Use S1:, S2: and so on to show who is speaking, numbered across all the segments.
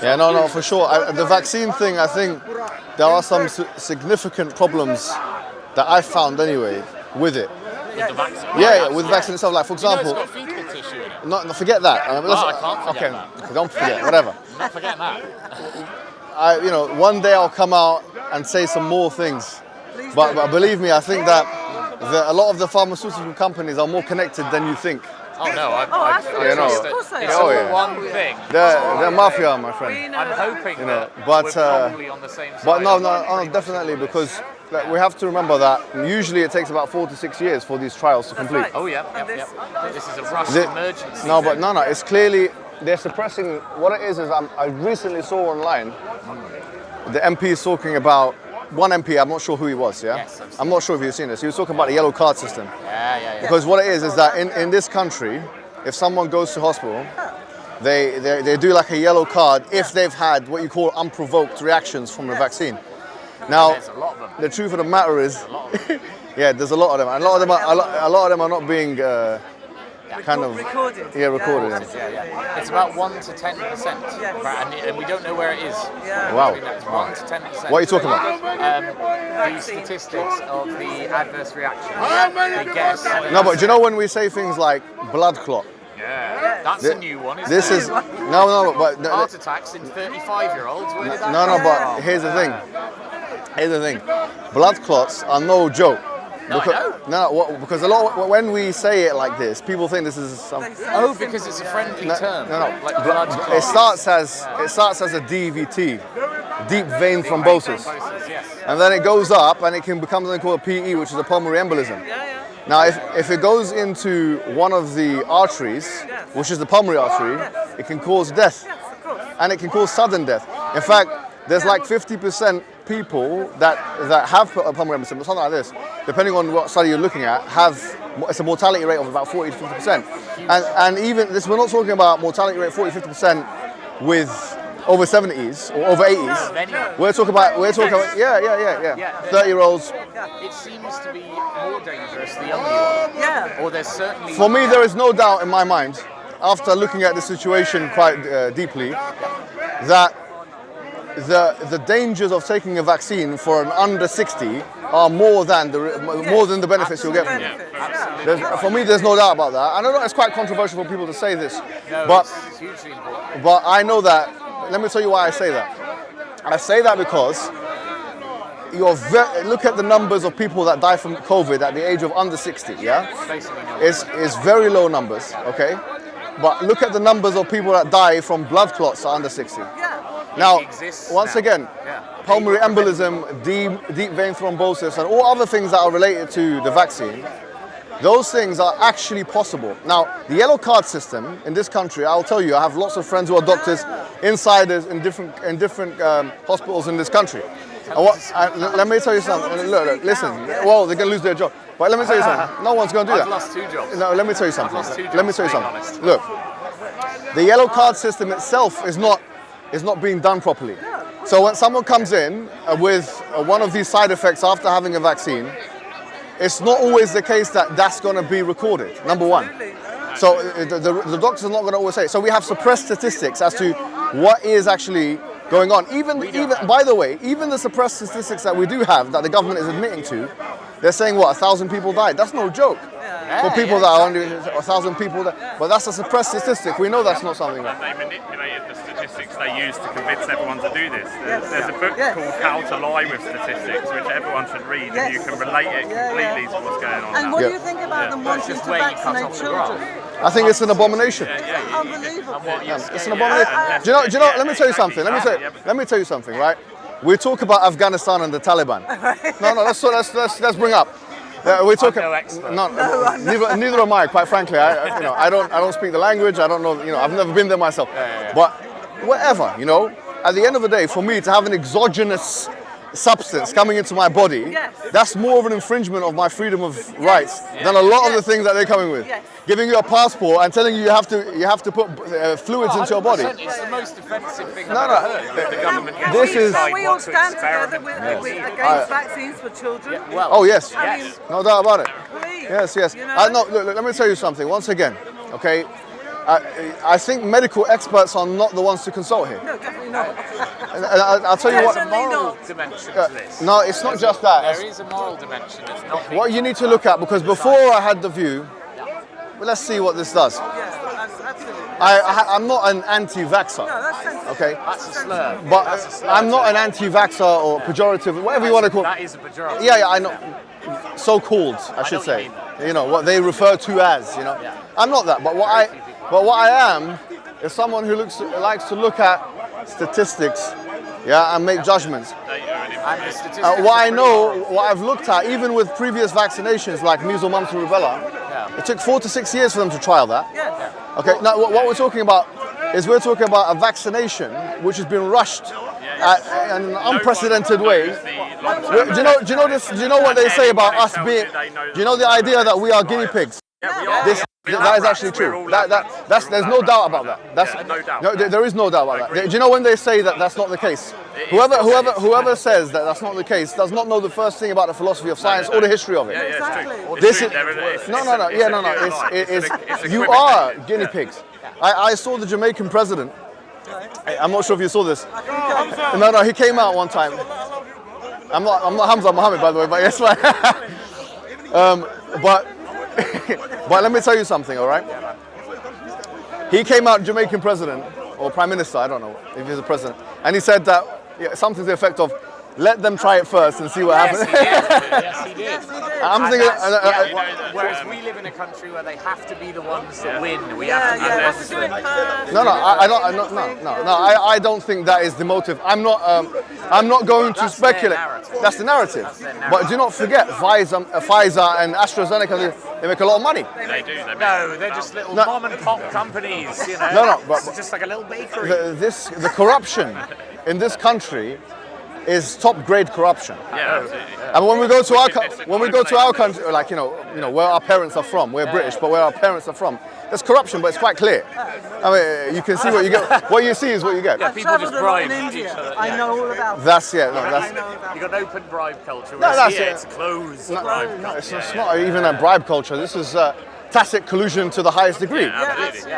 S1: Yeah, no, for sure. The vaccine thing, I think there are some significant problems that I've found anyway with it.
S2: With the vaccine?
S1: Yeah, with the vaccine itself. Like, for example,
S2: it's got fetal tissue in it.
S1: No, forget that.
S2: I can't forget that.
S1: Okay, don't forget, whatever.
S2: I'm not forgetting that.
S1: One day I'll come out and say some more things. But believe me, I think that a lot of the pharmaceutical companies are more connected than you think.
S2: Oh no, I
S1: It's
S2: all one thing.
S1: They're mafia, my friend.
S2: I'm hoping that
S1: but
S2: we're probably on the same side.
S1: But no, definitely, because we have to remember that usually it takes about 4 to 6 years for these trials to complete.
S2: Oh yeah. This is a rushed emergency.
S1: No, it's clearly they're suppressing. What it is I recently saw online the MP is talking about. One MP, I'm not sure who he was, yeah?
S2: Yes,
S1: I'm not sure if you've seen this. He was talking about the yellow card system.
S2: Yeah.
S1: Because what it is that in this country, if someone goes to hospital, they do like a yellow card if they've had what you call unprovoked reactions from the vaccine. Now,
S2: there's a lot of them.
S1: The truth of the matter is, yeah, there's a lot of them. And a lot of them are not being
S3: recorded.
S1: Yeah, recorded.
S2: Yeah. It's about 1 to 10%, right? And we don't know where it is.
S1: Wow.
S2: It's 1 to 10%.
S1: What are you talking about?
S2: The statistics of the adverse reactions. They guess.
S1: No, but do you know when we say things like blood clot?
S2: Yeah, that's a new one.
S1: This is no, but
S2: heart attacks in 35-year-olds.
S1: But here's the thing. Blood clots are no joke. Because when we say it like this, people think this is some.
S2: Oh, because it's a friendly term.
S1: No.
S2: Like blood clot.
S1: It starts as a DVT, deep vein thrombosis,
S2: yes.
S1: and then it goes up and it can become something called a PE, which is a pulmonary embolism. Now, if it goes into one of the arteries, which is the pulmonary artery, it can cause death, and it can cause sudden death. In fact, there's like 50% people that have a pulmonary embolism, something like this, depending on what study you're looking at, it's a mortality rate of about 40 to 50%. And even this, we're not talking about mortality rate 40 to 50% with over 70s or over 80s. We're talking about 30-year-olds.
S2: It seems to be more dangerous the younger you are.
S3: Yeah.
S2: Or there's certainly.
S1: For me, there is no doubt in my mind, after looking at the situation quite deeply, that the dangers of taking a vaccine for an under 60 are more than the benefits you'll get from it. For me, there's no doubt about that. I know it's quite controversial for people to say this, but
S2: it's hugely important.
S1: But I know that. Let me tell you why I say that. I say that because look at the numbers of people that die from COVID at the age of under 60. Yeah, it's very low numbers. Okay, but look at the numbers of people that die from blood clots at under 60. Now, once again, pulmonary embolism, deep vein thrombosis, and all other things that are related to the vaccine, those things are actually possible. Now, the yellow card system in this country, I'll tell you, I have lots of friends who are doctors, insiders in different hospitals in this country. Let me tell you something. Look, listen. Well, they're going to lose their job. But let me tell you something. No one's going to do that.
S2: I've lost 2 jobs.
S1: No, let me tell you something.
S2: Let me tell you something.
S1: Look, the yellow card system itself is not being done properly. So when someone comes in with one of these side effects after having a vaccine, it's not always the case that that's going to be recorded, number one. So the doctor's not going to always say. So we have suppressed statistics as to what is actually going on. Even by the way, even the suppressed statistics that we do have, that the government is admitting to, they're saying, 1,000 people died. That's no joke. For people that are under 1,000 people, but that's a suppressed statistic. We know that's not something.
S4: They manipulated the statistics they used to convince everyone to do this. There's a book called How to Lie with Statistics, which everyone should read, and you can relate it completely to what's going on.
S3: And what do you think about them wanting to vaccinate children?
S1: I think it's an abomination.
S3: Unbelievable.
S1: It's an abomination. Do you know? Let me tell you something. Let me tell you something. Right? We talk about Afghanistan and the Taliban. No. Let's bring up. We're talking. Neither am I. Quite frankly, I don't speak the language. I don't know. I've never been there myself. But whatever. At the end of the day, for me to have an exogenous substance coming into my body, that's more of an infringement of my freedom of rights than a lot of the things that they're coming with. Giving you a passport and telling you you have to put fluids into your body.
S2: It's the most offensive thing I've ever heard. The government
S3: we all stand together against vaccines for children.
S1: Oh yes, no doubt about it.
S3: Please,
S1: Yes. No, look, let me tell you something. Once again, okay, I think medical experts are not the ones to consult here.
S3: No, definitely not.
S1: And I'll tell you what.
S2: There's a moral dimension to this.
S1: No, it's not just that.
S2: There is a moral dimension. It's not
S1: What you need to look at, because before I had the view, well, let's see what this does.
S3: Yes, absolutely.
S1: I'm not an anti-vaxxer.
S3: No, that's sensible.
S1: Okay,
S2: That's a slur.
S1: but
S2: That's a slur
S1: I'm not
S2: to
S1: an anti-vaxxer or pejorative, whatever you want to call it.
S2: That is a pejorative.
S1: Yeah, I know. So-called, I should
S2: what
S1: say.
S2: you
S1: You know what they refer to as. You know,
S2: Yeah.
S1: I'm not that. But what I am is someone who likes to look at statistics, yeah, and make judgments.
S2: And the statistics
S1: What I
S2: are
S1: know,
S2: pretty
S1: what I've looked at, even with previous vaccinations like measles, mumps, and rubella, it took 4 to 6 years for them to trial that.
S3: Yes.
S1: Okay, now what we're talking about is we're talking about a vaccination which has been rushed in an unprecedented way. Do you know this? Do you know what they say about us being? Do you know the idea that we are guinea pigs? That is actually true. There's no doubt about that.
S4: no doubt.
S1: No, there is no doubt about that. Do you know when they say that that's not the case? Whoever says that that's not the case does not know the first thing about the philosophy of science or the history of it.
S4: Yeah,
S3: Exactly.
S4: it's true.
S1: This is no. You are guinea pigs. I saw the Jamaican president. I'm not sure if you saw this. No, he came out one time. I'm not Hamza Mohammed, by the way, but yes, fine. But let me tell you something, all right? He came out, Jamaican president or prime minister, I don't know if he's a president, and he said that something to the effect of, "Let them try it first and see what happens."
S2: Yes, he did.
S1: I'm thinking.
S2: Whereas we live in a country where they have to be the ones that win. We
S3: Yeah,
S2: have to
S3: you
S2: be
S3: have
S2: the
S3: to do it first.
S1: No. I don't think that is the motive. I'm not going to
S2: That's their
S1: speculate.
S2: narrative.
S1: That's the narrative.
S2: That's their narrative.
S1: But do not forget, Pfizer and AstraZeneca, they make a lot of money.
S4: They do.
S2: No, they're just little
S1: No.
S2: mom and pop companies, you know.
S1: No, but-
S2: It's just like a little bakery.
S1: The corruption in this country is top grade corruption.
S4: Yeah.
S1: And when we go to our country, like you know where our parents are from, we're British, but where our parents are from, there's corruption, but it's quite clear. I mean, you can see what you get. What you see is what you get.
S3: I've
S2: people
S3: travelled
S2: just
S3: a lot in
S2: bribe
S3: India.
S2: each other,
S3: I
S2: yeah.
S3: know all about it.
S1: That's
S3: I know about
S2: You got an open bribe culture.
S1: No,
S2: Whereas
S1: that's
S2: here
S1: it.
S2: it's closed
S1: No,
S2: bribe
S1: no,
S2: culture.
S1: it's not even a bribe culture. This is tacit collusion to the highest degree.
S4: Absolutely.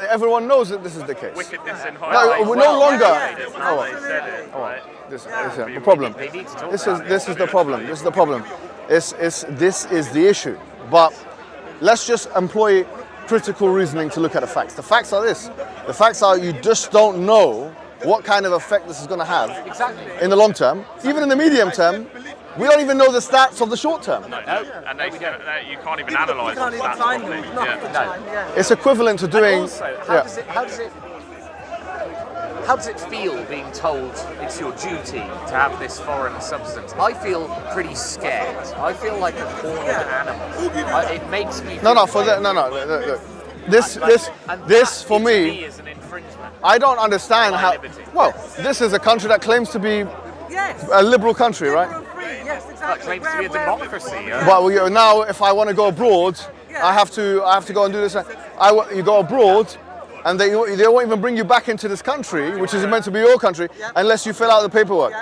S1: Everyone knows that this is the case.
S4: Wickedness in high
S1: No, we're no longer.
S4: Oh, they said it. Right.
S1: This is the problem.
S2: They need to talk
S1: This
S2: about
S1: is the problem. This is the problem. This is the issue. But let's just employ critical reasoning to look at the facts. The facts are this. The facts are you just don't know what kind of effect this is going to have in the long term. Even in the medium term, we don't even know the stats of the short term.
S4: And you can't even analyse
S3: You can't
S4: the
S3: even
S4: stats
S3: find
S4: properly.
S3: them. Not
S4: Yeah.
S3: the time, yeah.
S1: It's equivalent to doing.
S2: Also, how does it feel being told it's your duty to have this foreign substance? I feel pretty scared. I feel like a cornered animal. It makes me.
S1: No.
S2: feel
S1: Look. This
S2: that,
S1: for
S2: to
S1: me.
S2: is an infringement.
S1: I don't understand
S2: My
S1: how.
S2: liberty.
S1: Well, this is a country that claims to be
S3: Yes.
S1: a liberal country, right?
S3: Liberal free, yes,
S2: That
S3: exactly.
S2: claims to be a democracy. Yeah?
S1: But now, if I want to go abroad,
S3: Yeah.
S1: I have to go and do this. You go abroad, and they won't even bring you back into this country, which is meant to be your country, unless you fill out the paperwork.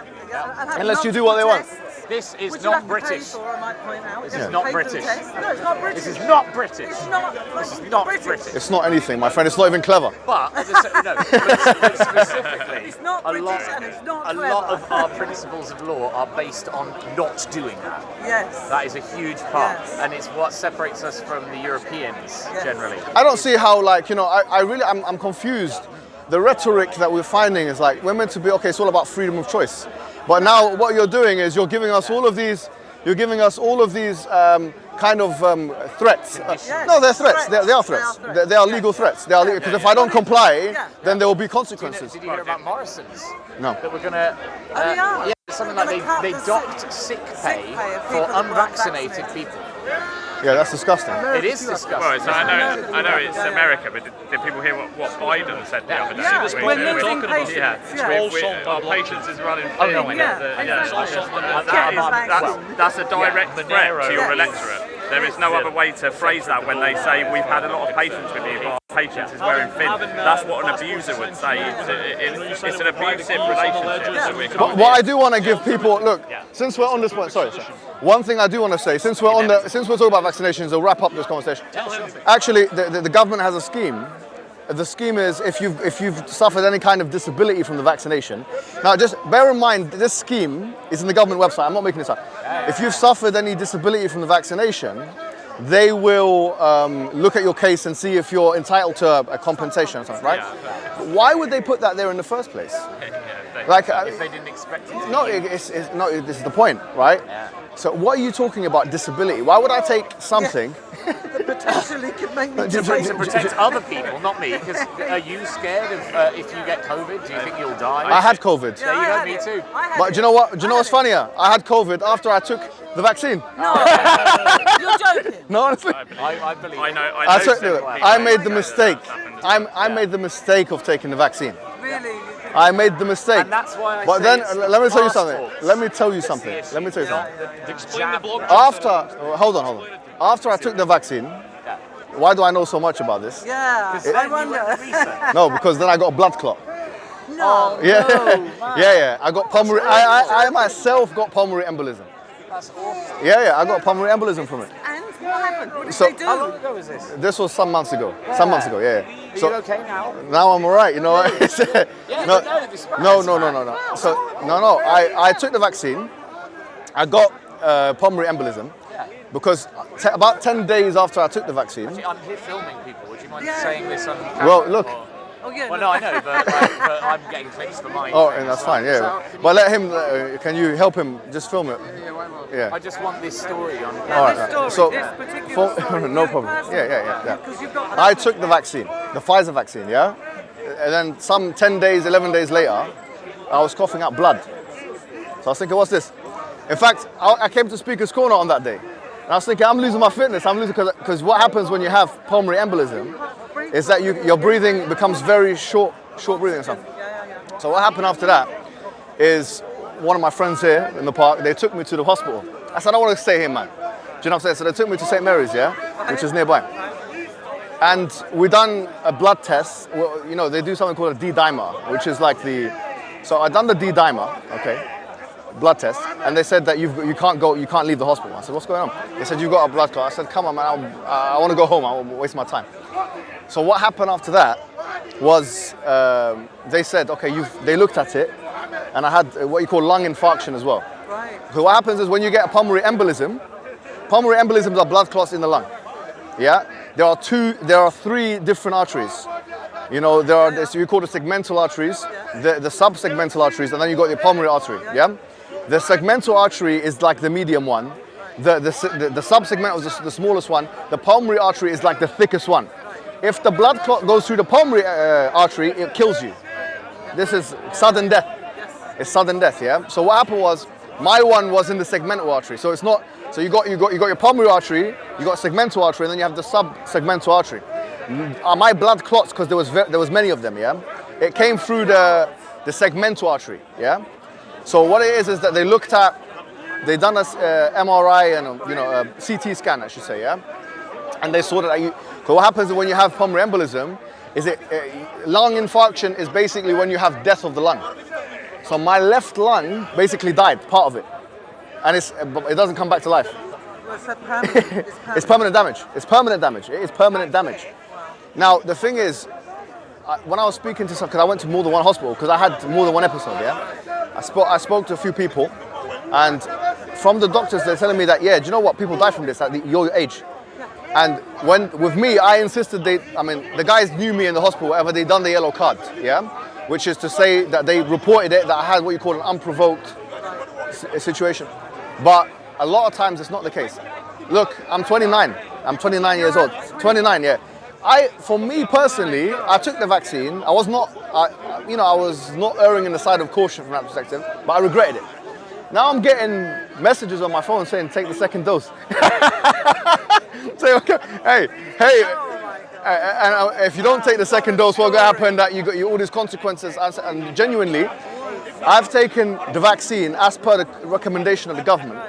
S1: Unless you do what they want.
S2: This is
S3: Which you
S2: not
S3: have to pay
S2: British.
S3: for, I might point out.
S2: This
S3: You
S2: is
S3: have to
S2: not
S3: pay for the
S2: British.
S3: test. No, it's not British.
S2: This is not British.
S3: It's not.
S2: This is not British.
S1: It's not anything, my friend. It's not even clever.
S2: But but specifically,
S3: It's not British and it's not
S2: a
S3: clever.
S2: lot of our principles of law are based on not doing that.
S3: Yes.
S2: That is a huge part,
S3: Yes.
S2: and it's what separates us from the Europeans generally.
S1: I don't see how, I'm confused. The rhetoric that we're finding is like, we're meant to be, okay, it's all about freedom of choice. But now what you're doing is you're giving us all of these kind of threats. No, they're threats. They are threats. They are legal threats. They are legal, because if I don't comply, then there will be consequences.
S2: Did you hear about Morrison's?
S1: No.
S2: That we're gonna.
S3: Oh, yeah.
S2: Yeah, something like they docked sick pay
S3: of
S2: for
S3: people that weren't
S2: unvaccinated
S3: vaccinated.
S2: people.
S1: Yeah, that's disgusting.
S2: It is disgusting.
S4: Well, I know it's America, but did people hear what Biden said the other day?
S3: Yeah,
S4: We-
S3: we're
S4: we-
S3: losing patients. Yeah.
S4: Our patience is running
S2: Oh,
S4: thin.
S2: no, I know.
S4: That's a direct threat to your
S3: Yeah.
S4: electorate. There is no other way to phrase that when they say we've had a lot of patience with you, but our patience is wearing thin. That's what an abuser would say. It's an abusive relationship. that we can't
S1: What I do want to give people, look, since we're on this point, sorry. One thing I do want to say, since we're talking about vaccinations, I'll wrap up this conversation. Actually, the government has a scheme the scheme is if you've suffered any kind of disability from the vaccination. Now, just bear in mind this scheme is in the government website. I'm not making this up. If you've suffered any disability from the vaccination, they will look at your case and see if you're entitled to a compensation or something, right? Why would they put that there in the first place? Like,
S2: if they didn't expect it to
S1: no,
S2: be
S1: no, this is the point, right?
S2: Yeah.
S1: So what are you talking about disability? Why would I take something?
S3: That potentially could make me
S2: to protect other people, not me. Because are you scared of if you get COVID? Do you think you'll die?
S1: I had COVID.
S2: There you go, me too.
S1: But do you know what? Do you know what's funnier? I had COVID after I took the vaccine.
S3: No, you're joking.
S1: No, honestly.
S2: I believe.
S1: I made the mistake. I made the mistake of taking the vaccine.
S3: Really?
S1: I made the mistake.
S2: And that's why I
S1: but
S2: say
S1: then
S2: it's
S1: let me tell you
S2: passports.
S1: something. Let me tell you something. Let me tell you something.
S2: Explain the blog.
S1: After, hold on. After I took the vaccine, why do I know so much about this?
S3: Yeah, I wonder.
S1: No, because then I got a blood clot.
S3: No.
S1: Yeah,
S2: no,
S1: yeah. I got pulmonary. I myself got pulmonary embolism.
S2: That's awful.
S1: Yeah, I got pulmonary embolism from it.
S3: And what happened? What did
S1: So-
S3: they do?
S2: How long ago was this?
S1: This was some months ago. Some months ago, yeah.
S2: Are you okay now?
S1: Now I'm alright, you know.
S2: No.
S1: No. So no. I took the vaccine. I got pulmonary embolism because about 10 days after I took the vaccine.
S2: Actually, I'm here filming people. Would you mind saying this on camera?
S1: Well, look.
S2: Or-
S3: Oh yeah.
S2: Well, no, I know, but I'm getting clips for mine.
S1: Oh, and that's fine, yeah.
S2: So,
S1: But let him. Can you help him? Just film it. Yeah.
S2: I just want this story on camera.
S1: All right.
S3: This story,
S1: So,
S3: this particular story.
S1: no
S3: you
S1: problem.
S3: personally.
S1: Yeah.
S3: Because you've got.
S1: I took the vaccine, the Pfizer vaccine, yeah? And then some 10 days, 11 days later, I was coughing out blood. So I was thinking, what's this? In fact, I came to Speaker's Corner on that day. And I was thinking, I'm losing my fitness. I'm losing, because what happens when you have pulmonary embolism is that your breathing becomes very short breathing or something. So what happened after that is one of my friends here in the park, they took me to the hospital. I said, I don't want to stay here, man. Do you know what I'm saying? So they took me to St. Mary's, yeah, which is nearby. And we done a blood test. Well, you know, they do something called a D-dimer, which is like so I done the D-dimer, okay, blood test, and they said that you can't leave the hospital. I said, what's going on? They said, you've got a blood clot. I said, come on, man, I want to go home. I won't waste my time. So what happened after that was they said, okay, they looked at it, and I had what you call lung infarction as well.
S3: Right.
S1: So what happens is when you get a pulmonary embolisms are blood clots in the lung. Yeah, there are three different arteries. You know, we call the segmental arteries, the subsegmental arteries, and then you got your pulmonary artery. Yeah, the segmental artery is like the medium one. The subsegmental is the smallest one. The pulmonary artery is like the thickest one. If the blood clot goes through the pulmonary artery, it kills you. This is sudden death. It's sudden death, yeah? So what happened was, my one was in the segmental artery. So it's not, so you got your pulmonary artery, you got segmental artery, and then you have the subsegmental artery. My blood clots, because there was many of them, yeah? It came through the segmental artery, yeah? So what it is that they done a MRI and a CT scan, I should say, yeah? And they saw that so what happens when you have pulmonary embolism is lung infarction is basically when you have death of the lung. So my left lung basically died, part of it, and it doesn't come back to life.
S3: It's permanent.
S1: It's permanent damage. It's permanent damage. It is permanent damage. Now the thing is, when I was speaking to some, because I went to more than one hospital, because I had more than one episode, yeah. I spoke to a few people, and from the doctors they're telling me that, yeah, do you know what, people die from this at your age. And with me, I insisted the guys knew me in the hospital, whatever, they done the yellow card, yeah? Which is to say that they reported it, that I had what you call an unprovoked situation. But a lot of times it's not the case. Look, I'm 29. I'm 29 years old. 29, yeah. For me personally, I took the vaccine. I was not erring in the side of caution from that perspective, but I regretted it. Now I'm getting messages on my phone saying, take the second dose. Say, okay, hey, and if you don't take the second dose, what's going to happen? That you got all these consequences. And genuinely, I've taken the vaccine as per the recommendation of the government,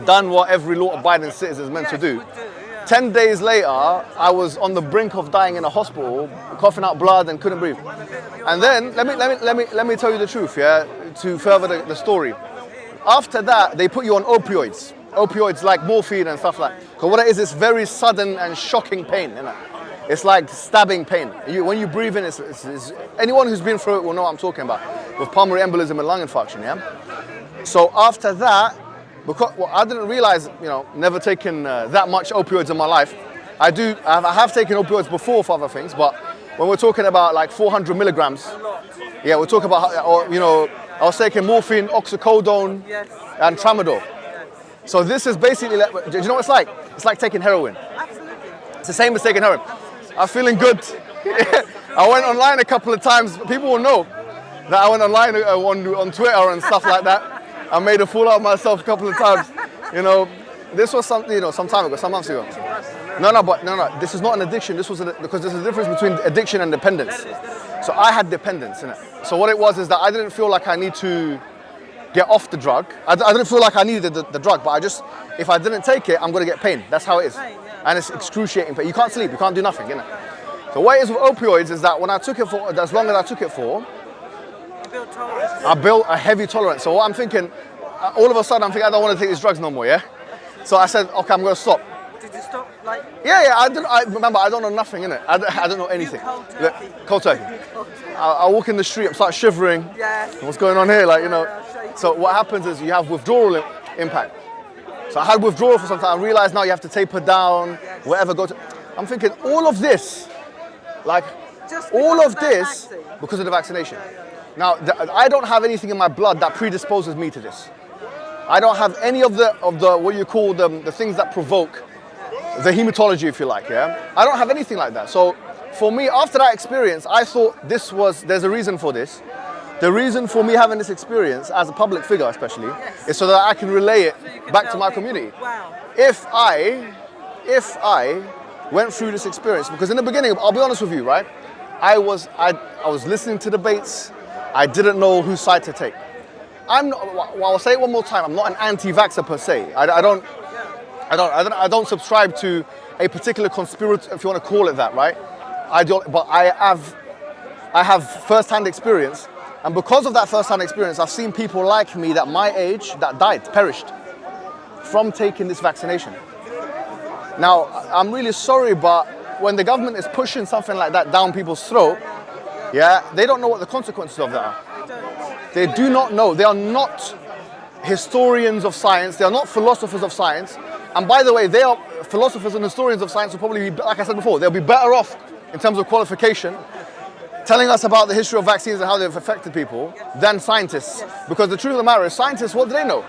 S1: done what every law-abiding citizen is meant to do. 10 days later, I was on the brink of dying in a hospital, coughing out blood and couldn't breathe. And then let me tell you the truth, yeah, to further the story. After that, they put you on opioids like morphine and stuff like that. Because what it is very sudden and shocking pain, isn't it? It's like stabbing pain. When you breathe in, it's anyone who's been through it will know what I'm talking about, with pulmonary embolism and lung infarction, yeah? So after that, because I didn't realize, never taken that much opioids in my life. I have taken opioids before for other things, but when we're talking about like 400 milligrams, yeah, we're talking about, I was taking morphine, oxycodone, and tramadol. So this is basically, do you know what it's like? It's like taking heroin.
S3: Absolutely.
S1: It's the same as taking heroin. I'm feeling good. I went online a couple of times. People will know that I went online on Twitter and stuff like that. I made a fool out of myself a couple of times. This was something, some time ago, some months ago. No. This is not an addiction. This was because there's a difference between addiction and dependence. So I had dependence in it. So what it was is that I didn't feel like I need to get off the drug. I didn't feel like I needed the drug, but if I didn't take it, I'm going to get pain. That's how it is. And it's excruciating pain. You can't sleep, you can't do nothing, So what it is with opioids is that when I took it for, as long as I took it for, I built a heavy tolerance. So what I'm thinking, all of a sudden I'm thinking, I don't want to take these drugs no more, yeah? So I said, okay, I'm going to stop.
S3: Did you stop, like?
S1: Yeah, remember, I don't know nothing, innit? I don't know anything. Cold turkey. I walk in the street, I start shivering.
S3: Yeah.
S1: What's going on here, So what happens is you have withdrawal impact. So I had withdrawal for some time. I realized now you have to taper down, whatever. I'm thinking all of this, because of the vaccination. Now I don't have anything in my blood that predisposes me to this. I don't have any of the what you call the things that provoke the hematology, if you like. Yeah, I don't have anything like that. So for me, after that experience, I thought there's a reason for this. The reason for me having this experience as a public figure especially is so that I can relay it back to my community.
S3: Wow.
S1: If I went through this experience, because in the beginning, I'll be honest with you, right? I was listening to debates. I didn't know whose side to take. I'll say it one more time. I'm not an anti-vaxxer per se. I don't subscribe to a particular conspiracy, if you want to call it that, right? But I have first-hand experience. And because of that first-hand experience, I've seen people like me that my age that perished from taking this vaccination. Now, I'm really sorry, but when the government is pushing something like that down people's throat, they don't know what the consequences of that are. They do not know. They are not historians of science. They are not philosophers of science. And by the way, they are philosophers and historians of science will probably be, like I said before, they'll be better off in terms of qualification telling us about the history of vaccines and how they've affected people than scientists. Because the truth of the matter is, scientists, what do they know?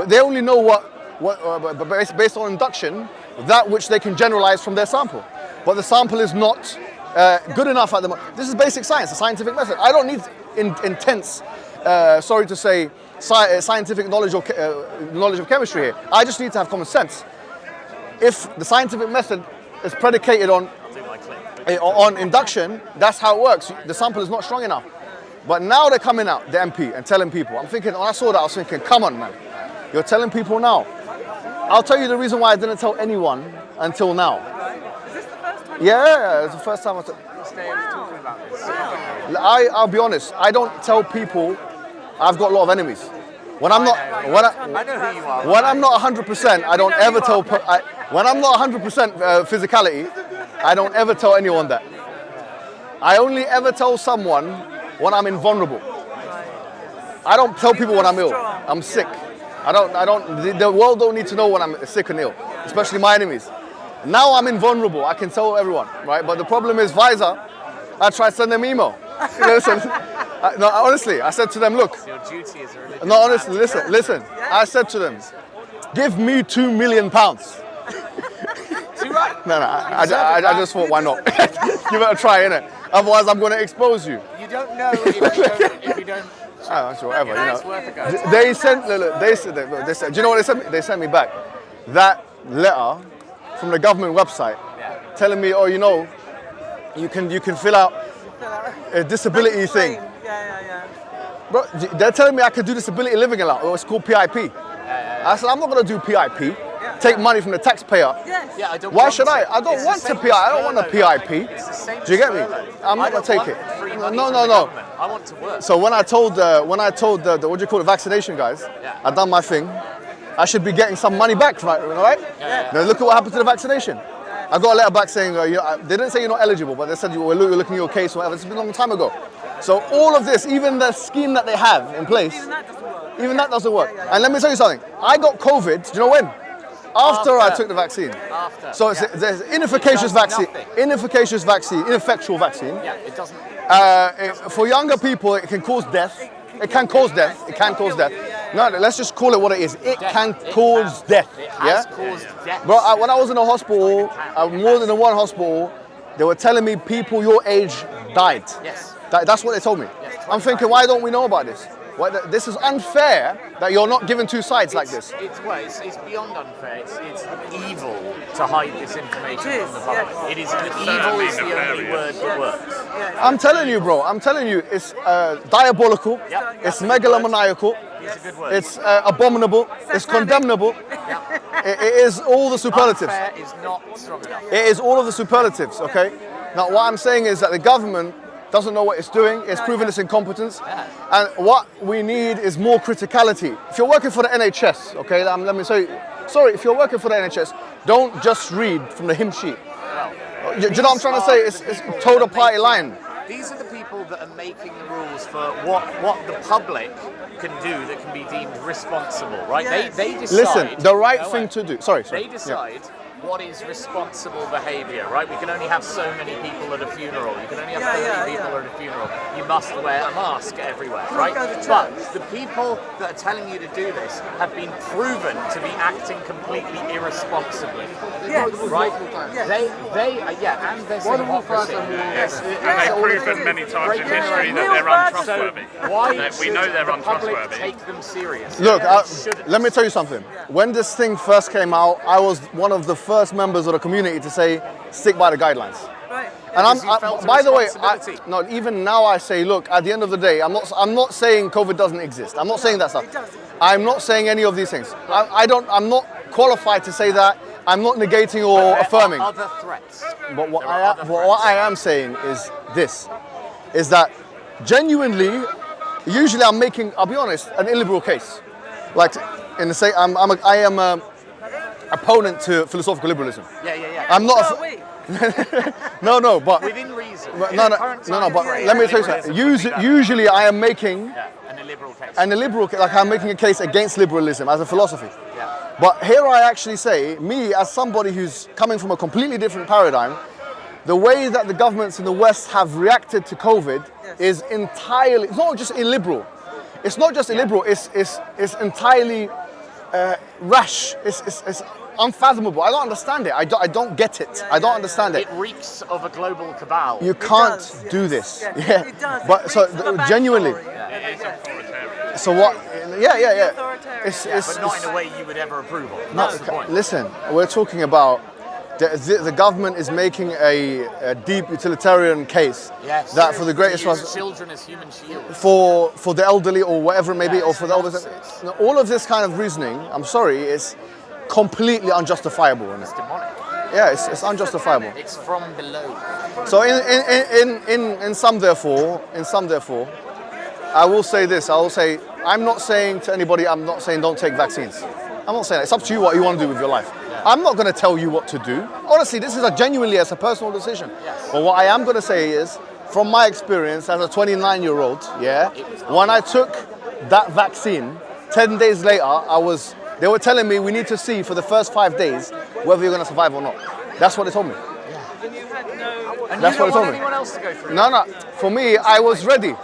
S1: They only know what based on induction, that which they can generalize from their sample. But the sample is not good enough at the moment. This is basic science, a scientific method. I don't need intense, scientific knowledge of chemistry here. I just need to have common sense. If the scientific method is predicated on induction, that's how it works. The sample is not strong enough. But now they're coming out, the MP, and telling people. I'm thinking, when I saw that, I was thinking, come on, man. You're telling people now. I'll tell you the reason why I didn't tell anyone until now.
S3: Is this the first time?
S1: Yeah, it's the first time I'll be honest, I don't tell people I've got a lot of enemies. When I'm not 100%, I don't ever tell. When I'm not 100% physicality, I don't ever tell anyone that. I only ever tell someone when I'm invulnerable. I don't tell people when I'm ill. I'm sick. The world don't need to know when I'm sick and ill, especially my enemies. Now I'm invulnerable. I can tell everyone, right? But the problem is, Pfizer, I tried to send them email. No, honestly, I said to them, look.
S2: So your duty is a religious
S1: No, honestly, listen. I said to them, give me £2 million. I just thought, why not? Give it a try, innit? Otherwise, I'm going to expose you.
S2: You don't know if you don't.
S1: Whatever,
S2: It's worth a go.
S1: They said, do you know what they sent me? They sent me back that letter from the government website telling me, oh, you can fill out a disability thing.
S3: Yeah.
S1: Bro, they're telling me I could do disability living allowance. It's called PIP. I said, I'm not going to do PIP. Take money from the taxpayer.
S3: Yes.
S2: Yeah, I don't.
S1: Why should I? I don't want to PIP. I don't want a PIP. Do you get me? I'm not going to take it. No.
S2: I want to work.
S1: So when I told the what do you call it, vaccination guys, I done my thing. I should be getting some money back, right? Yeah. Now look at what happened to the vaccination. I got a letter back saying, they didn't say you're not eligible, but they said we're looking at your case or whatever. It's been a long time ago. So all of this, even the scheme that they have in place, even that doesn't work. And let me tell you something. I got COVID, do you know when? After I took the vaccine.
S2: After.
S1: So there's inefficacious vaccine, ineffectual vaccine.
S2: Yeah, it doesn't.
S1: For younger people, it can cause death. It can cause death. It can cause death. No, let's just call it what it is. It can cause death.
S2: It has caused death.
S1: Bro, when I was in a hospital, more than one hospital, they were telling me people your age died.
S2: Yes.
S1: That's what they told me.
S2: Yes.
S1: I'm thinking, why don't we know about this? This is unfair that you're not given two sides like this.
S2: It's beyond unfair. It's evil to hide this information from the public. It is evil is the only word that works.
S1: I'm telling you, bro. I'm telling you, it's diabolical.
S2: Yep.
S1: It's megalomaniacal.
S2: It's a good word.
S1: It's abominable. It's condemnable. It is all the superlatives.
S2: Unfair is not strong enough.
S1: It is all of the superlatives. Okay. Now, what I'm saying is that the government doesn't know what it's doing. It's proven its incompetence. And what we need is more criticality. If you're working for the NHS, okay, let me say, sorry, if you're working for the NHS, don't just read from the hymn sheet. Do you know what I'm trying to say? It's total party line.
S2: These are the people that are making the rules for what the public can do that can be deemed responsible, right?
S3: Yes.
S2: They decide.
S1: Listen, the right thing to do. Sorry.
S2: They decide what is responsible behaviour, right? We can only have so many people at a funeral. You can only have 30 people at a funeral. You must wear a mask everywhere, right? But the people that are telling you to do this have been proven to be acting completely irresponsibly.
S3: Yes.
S2: Right?
S3: Yes.
S2: And there's hypocrisy. Yes.
S4: And they've proven many times in history that they're untrustworthy.
S2: Why
S4: We know they're
S2: the public
S4: untrustworthy.
S2: take them seriously?
S1: Look, let me tell you something. When this thing first came out, I was one of the first members of the community to say, stick by the guidelines.
S3: Right.
S1: And by the way, even now I say, look, at the end of the day, I'm not saying COVID doesn't exist. I'm not saying that stuff.
S3: It doesn't.
S1: I'm not saying any of these things. I'm not qualified to say that. I'm not negating or affirming.
S2: Other threats.
S1: But what I am saying is this, is that genuinely, usually I'll be honest, an illiberal case. Like, in the say, I am a opponent to philosophical liberalism.
S2: Yeah.
S1: I'm not.
S3: So are we.
S1: No, but
S2: Within reason.
S1: but let me tell you something. Usually I am making
S2: an illiberal case.
S1: I'm making a case against liberalism as a philosophy.
S2: Yeah.
S1: But here I actually say, me as somebody who's coming from a completely different paradigm, the way that the governments in the West have reacted to COVID is entirely, it's not just illiberal. It's not just illiberal, it's entirely rash. It's unfathomable. I don't understand it. I don't get it. I don't understand it.
S2: It reeks of a global cabal.
S1: You can't
S3: does,
S1: do
S3: yes.
S1: this.
S3: Yes,
S1: Yeah.
S3: it does.
S1: But
S3: It
S1: so
S3: reeks of a
S1: genuinely.
S3: backstory.
S4: It is authoritarian.
S1: So what? Yeah.
S3: Authoritarian.
S2: But not in a way you would ever approve of.
S1: No,
S2: That's the point.
S1: listen, we're talking about the government is making a deep utilitarian case
S2: Yes.
S1: that for the greatest
S2: Use children as human shields.
S1: for the elderly or whatever it may be, or for the
S2: Yes,
S1: elders.
S2: nonsense.
S1: Now, all of this kind of reasoning, I'm sorry, is completely unjustifiable. Isn't
S2: It's
S1: it?
S2: demonic.
S1: Yeah, it's unjustifiable.
S2: It's from below.
S1: So in some therefore, I will say this. I will say I'm not saying to anybody. I'm not saying don't take vaccines. I'm not saying that. It's up to you what you want to do with your life. I'm not going to tell you what to do. Honestly, this is genuinely as a personal decision.
S2: Yes.
S1: But what I am going to say is, from my experience as a 29-year-old, when I took that vaccine, 10 days later, they were telling me we need to see for the first 5 days whether you're going to survive or not. That's what they told me.
S3: And you had no.
S2: And
S1: That's
S2: you don't
S1: what
S2: want
S1: they told me.
S2: anyone else to go through.
S1: No. For me, I was ready.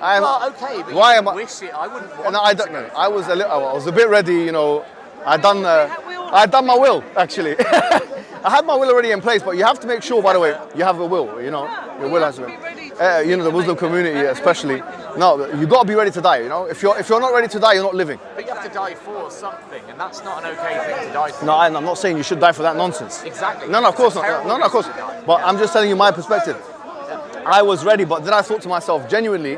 S2: Well, okay, but
S1: Why
S2: you
S1: am I?
S2: wish it. I wouldn't want
S1: No, I
S2: you to
S1: don't
S2: go
S1: know.
S2: through
S1: I was a bit ready, you know. I'd done my will, actually. I had my will already in place, but you have to make sure, by the way, you have a will, you know. Your will has to be. The Muslim community especially. No, you got to be ready to die, you know. If you're not ready to die, you're not living.
S2: But you have to die for something, and that's not an okay thing to die for.
S1: No, I'm not saying you should die for that nonsense.
S2: Exactly.
S1: No, of course
S2: It's a
S1: not.
S2: terrible
S1: No, of course.
S2: reason to die.
S1: But I'm just telling you my perspective. I was ready, but then I thought to myself, genuinely,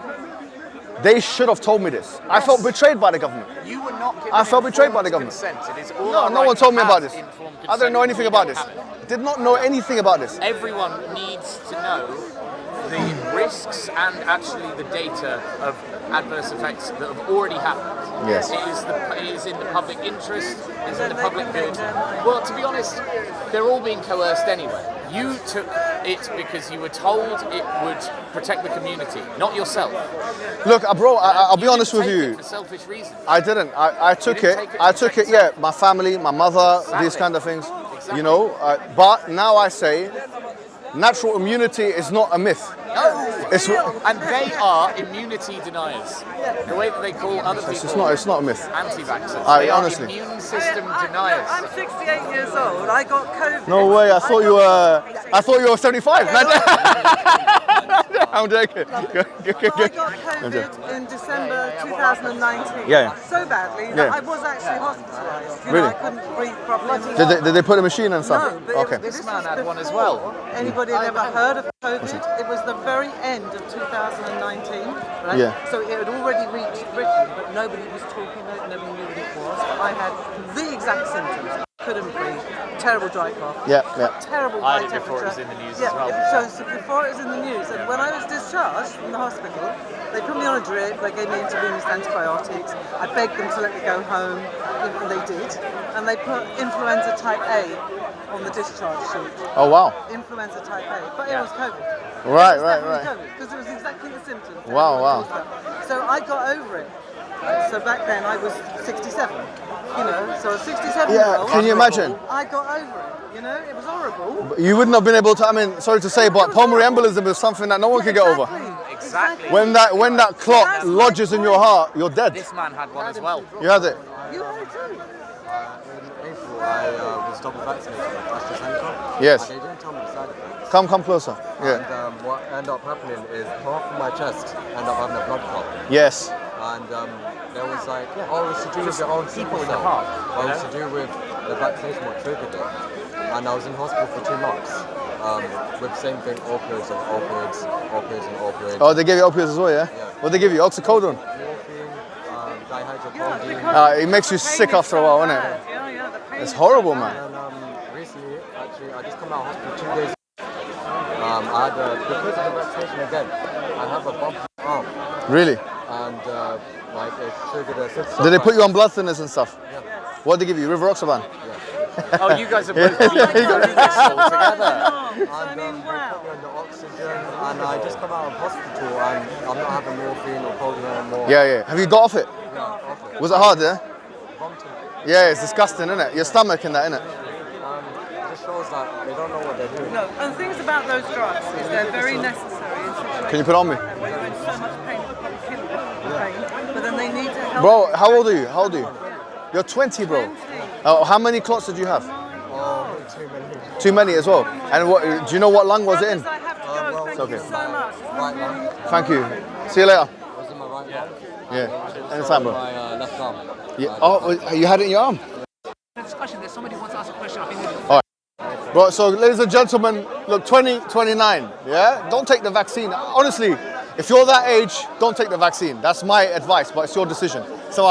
S1: they should have told me this. I felt betrayed by the government.
S2: You were not given
S1: I felt betrayed by the
S2: informed
S1: government.
S2: consent. It is all
S1: No,
S2: our
S1: no
S2: right
S1: one
S2: to
S1: told me
S2: have
S1: about this.
S2: informed
S1: I didn't know
S2: consent,
S1: anything
S2: we
S1: about
S2: don't
S1: this.
S2: have it.
S1: Did not know anything about this.
S2: Everyone needs to know the risks and actually the data of adverse effects that have already happened.
S1: Yes.
S2: It is in the public interest, it's in the public good. Well, to be honest, they're all being coerced anyway. You took it because you were told it would protect the community, not yourself.
S1: Look, bro, I'll be honest with
S2: Take
S1: you.
S2: it for selfish reasons.
S1: I didn't. I took
S2: didn't
S1: it.
S2: take it
S1: I
S2: to
S1: took it.
S2: protect
S1: Yeah, my family, my mother, these kind of things. You know. But now I say, natural immunity is not a myth.
S2: No,
S1: It's
S2: and they are immunity deniers. The way that they call other people.
S1: it's not a myth.
S2: Anti-vaxxers.
S1: I
S2: They are
S1: honestly.
S2: immune system deniers.
S3: I'm 68 years old. I got COVID.
S1: No way. I thought you were 75. I'm joking.
S3: I got COVID in December 2019.
S1: Yeah.
S3: So badly that I was actually hospitalised. You
S1: Really?
S3: know, I couldn't breathe properly.
S1: Did they put a machine and stuff?
S3: No, but
S1: Okay.
S3: this
S2: man
S3: was
S2: had one as
S3: before
S2: well.
S3: Anybody had ever heard of COVID? It was the very end of 2019, right?
S1: Yeah.
S3: So it had already reached Britain, but nobody was talking about it, nobody knew what it was. I had the exact symptoms. Couldn't breathe, terrible dry cough,
S1: Yeah.
S3: terrible
S2: I
S3: high
S2: had it before it
S3: temperature.
S2: was in the news
S3: Yeah,
S2: as well.
S3: so before it was in the news, and when I was discharged from the hospital, they put me on a drip, they gave me intravenous antibiotics, I begged them to let me go home, and they did, and they put influenza type A on the discharge sheet.
S1: Oh wow.
S3: Influenza type A, but it was COVID.
S1: Right.
S3: Because it was exactly the symptoms.
S1: Wow.
S3: So I got over it. So back then I was 67. You know, so a 67-year-old.
S1: Yeah. Can you imagine?
S3: I got over it. You know, it was horrible.
S1: You wouldn't have been able to. I mean, sorry to say, but pulmonary embolism is something that no one can get over.
S2: Exactly.
S1: When that clot lodges in your heart, you're dead.
S2: This man had one as well.
S1: You had it.
S3: You had it too.
S5: In April, I was double vaccinated with AstraZeneca.
S1: Yes.
S5: And they didn't tell me the side effects.
S1: Come closer. Yeah.
S5: And what ended up happening is half of my chest ended up having a blood clot.
S1: Yes.
S5: And there was like, oh, it's to do with your own
S2: people
S5: sickle
S2: in the
S5: cell.
S2: heart,
S5: Well, it's to do with the vaccination what triggered it. And I was in hospital for 2 months with the same thing, opioids.
S1: Oh, they gave you opioids as well, yeah? What they give you? Oxycodone?
S5: Morphine, dihydrocodeine.
S3: Yeah, because
S1: It makes you sick after a while, doesn't it?
S3: Yeah, the pain
S1: It's
S3: is
S1: horrible,
S3: so
S1: man.
S3: bad.
S5: And recently, actually, I just come out of hospital 2 days. I had because of the vaccination again, I have a bump in my arm,
S1: Really?
S5: and like it triggered a system.
S1: Did they put you on blood thinners and stuff?
S5: Yeah.
S1: What did they give you? Rivaroxaban?
S2: Oh, you guys are both being through this all together.
S5: And they put me under oxygen, and I just come out of hospital, and I'm not having morphine or codeine anymore.
S1: Yeah. Have you got off it?
S5: Yeah, off it.
S1: Was it hard, yeah?
S5: Vomiting.
S1: Yeah, it's disgusting, isn't it? Your stomach and that, innit?
S5: It just shows that they don't know what they're doing.
S3: No, and things about those drugs is they're very necessary in situations
S1: Can you put it on me?
S3: where you're in so much pain, it probably kill you with pain, but then they need to help.
S1: Bro, how old are you? You're 20, bro. How many clots did you have?
S5: Oh, too many.
S1: Too many as well. And what? Do you know what lung was it in?
S3: I have to go. Thank you
S1: okay.
S3: so much.
S5: Right lung.
S1: Thank you. See you later.
S5: Was in my right lung.
S1: Yeah. Anytime, bro.
S5: My left arm.
S1: Yeah. Oh, you had it in your arm?
S6: Discussion. There's somebody who wants to ask a question. I think
S1: All right. Bro, so ladies and gentlemen, look, 29, yeah? Don't take the vaccine. Honestly, if you're that age, don't take the vaccine. That's my advice, but it's your decision. So